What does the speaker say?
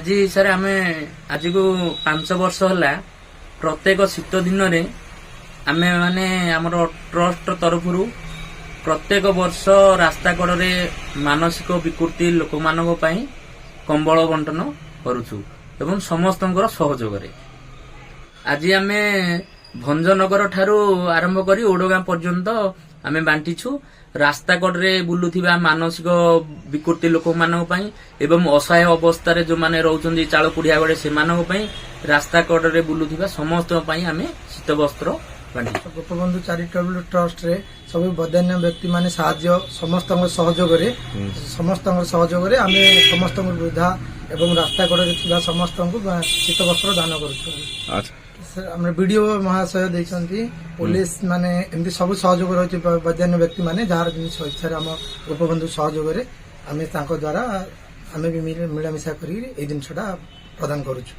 आज सर आम आज को 5 वर्ष है प्रत्येक शीत दिन में आम माने आमर ट्रस्ट तरफ प्रत्येक वर्ष रास्ता कड़े मानसिक विकृति लोक मान कंबल बंटन करुचु एवं समस्त सहयोग आज आम भंजनगर ठारू आरंभ कर ओडगां पर्यंत आम बांटीछु रास्ता कड़े बुलुथिबा मानसिक विकृति लोक मान एवं असहाय अवस्था जो माने रहउछन्ती चाल कुड़िया बड़े से रास्ता कड़े बुलुथिबा समस्त आम शीत वस्त्र बांटीछु। गोपबंधु चैरिटेबल ट्रस्ट रे सब बदान्य व्यक्ति माने साहाय्य समस्त सहयोग रे आमे समस्त वृद्धा एवं रास्ता कड़े थिबा समस्त शीत वस्त्र दान करूछु। अच्छा वीडियो महाशय देखते पुलिस माने एमती सब सहयोग रही बदान्य व्यक्ति माने जार जिनिस इच्छा आम गोपबंधु सहयोग आम द्वारा आम भी मिलामिशा कर जिनसा प्रदान करुछु।